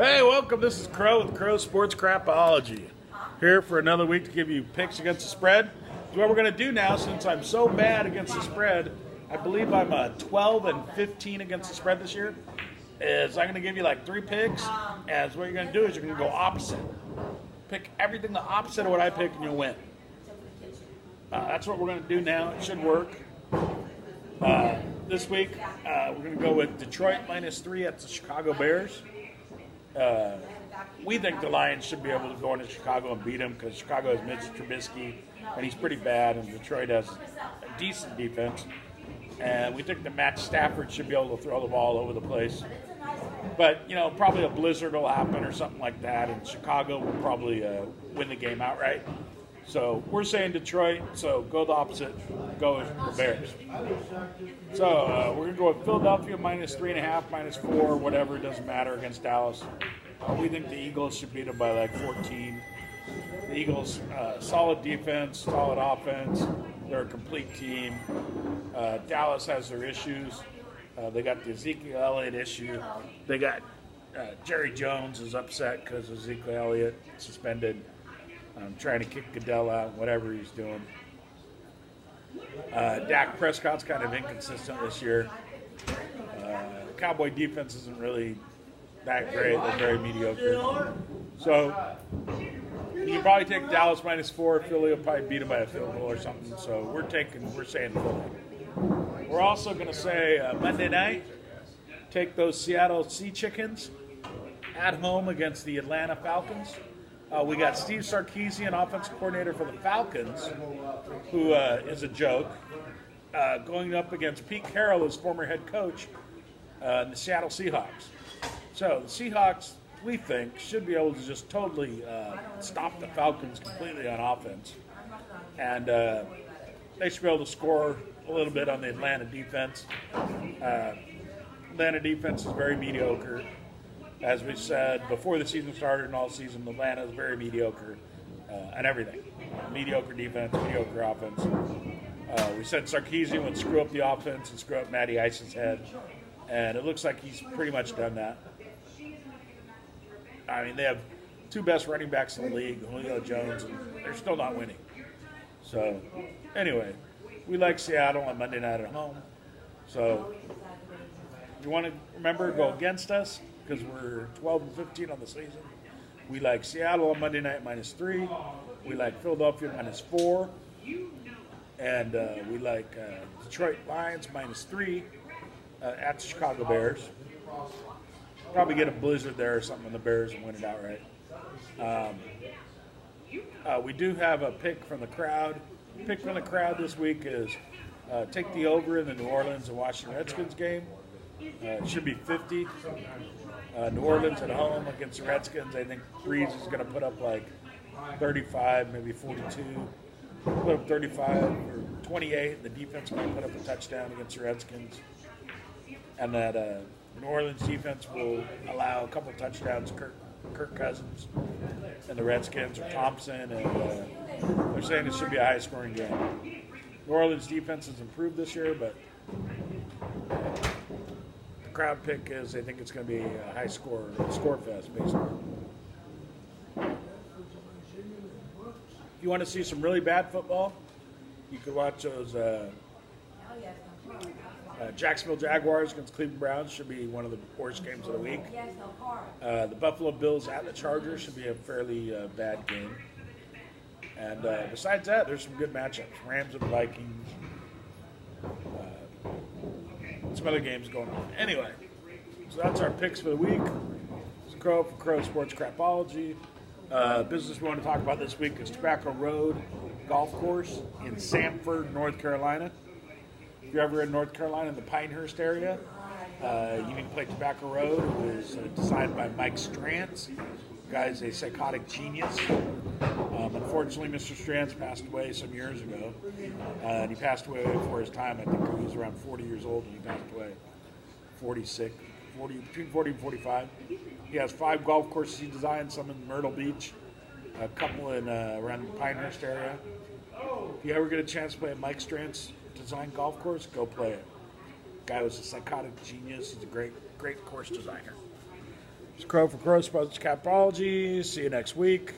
Hey, welcome. This is Crow with Crow Sports Crapology. Here for another week to give you picks against the spread. So what we're going to do now, since I'm so bad against the spread, I believe I'm 12 and 15 against the spread this year, is I'm going to give you like 3 picks, and what you're going to do is you're going to go opposite. Pick everything the opposite of what I pick, and you'll win. That's what we're going to do now. It should work. This week, we're going to go with Detroit -3 at the Chicago Bears. We think the Lions should be able to go into Chicago and beat them because Chicago has Mitch Trubisky, and he's pretty bad, and Detroit has a decent defense. And we think that Matt Stafford should be able to throw the ball over the place. But, you know, probably a blizzard will happen or something like that, and Chicago will probably win the game outright. So we're saying Detroit, so go the opposite, go with the Bears. So we're going to go with Philadelphia -3.5, -4, whatever, it doesn't matter against Dallas. We think the Eagles should beat them by like 14. The Eagles, solid defense, solid offense. They're a complete team. Dallas has their issues. They got the Ezekiel Elliott issue. They got Jerry Jones is upset because Ezekiel Elliott suspended. Trying to kick Goodell out, whatever he's doing. Dak Prescott's kind of inconsistent this year. Cowboy defense isn't really that great. They're very mediocre. So you probably take Dallas -4. Philly will probably beat them by a field goal or something. So we're saying Philly. We're also going to say Monday night, take those Seattle Sea Chickens at home against the Atlanta Falcons. We got Steve Sarkisian, offensive coordinator for the Falcons, who is a joke, going up against Pete Carroll, his former head coach, and the Seattle Seahawks. So the Seahawks, we think, should be able to just totally stop the Falcons completely on offense. And they should be able to score a little bit on the Atlanta defense. Atlanta defense is very mediocre. As we said, before the season started and all season, Atlanta is very mediocre at everything. Mediocre defense, mediocre offense. We said Sarkisian would screw up the offense and screw up Matty Ice's head, and it looks like he's pretty much done that. I mean, they have 2 best running backs in the league, Julio Jones, and they're still not winning. So, anyway, we like Seattle on Monday night at home. So, if you want to remember, go against us, because we're 12 and 15 on the season. We like Seattle on Monday night -3. We like Philadelphia -4. And we like Detroit Lions -3 at the Chicago Bears. Probably get a blizzard there or something in the Bears and win it outright. We do have a pick from the crowd. Pick from the crowd this week is take the over in the New Orleans and Washington Redskins game. It should be 50. New Orleans at home against the Redskins. I think Breeze is going to put up like 35, maybe 42. Put up 35 or 28. The defense might put up a touchdown against the Redskins. And that New Orleans defense will allow a couple touchdowns to Kirk Cousins and the Redskins or Thompson. And they're saying it should be a high-scoring game. New Orleans defense has improved this year, but crowd pick is they think it's going to be a high score fest, basically. If you want to see some really bad football, you could watch those Jacksonville Jaguars against Cleveland Browns. Should be one of the worst games of the week. The Buffalo Bills at the Chargers should be a fairly bad game. And besides that, there's some good matchups. Rams and Vikings. Some other games going on. Anyway, so that's our picks for the week. It's Crow for Crow Sports Crapology. Business we want to talk about this week is Tobacco Road Golf Course in Sanford, North Carolina. If you're ever in North Carolina in the Pinehurst area, you can play Tobacco Road. It was designed by Mike Strantz. The guy's a psychotic genius. Unfortunately, Mr. Strantz passed away some years ago, and he passed away before his time. I think he was around 40 years old when he passed away, between 40 and 45. He has 5 golf courses he designed, some in Myrtle Beach, a couple in around the Pinehurst area. If you ever get a chance to play a Mike Strantz designed golf course, go play it. Guy was a psychotic genius. He's a great course designer. It's Crow for Crow Sports Capology. See you next week.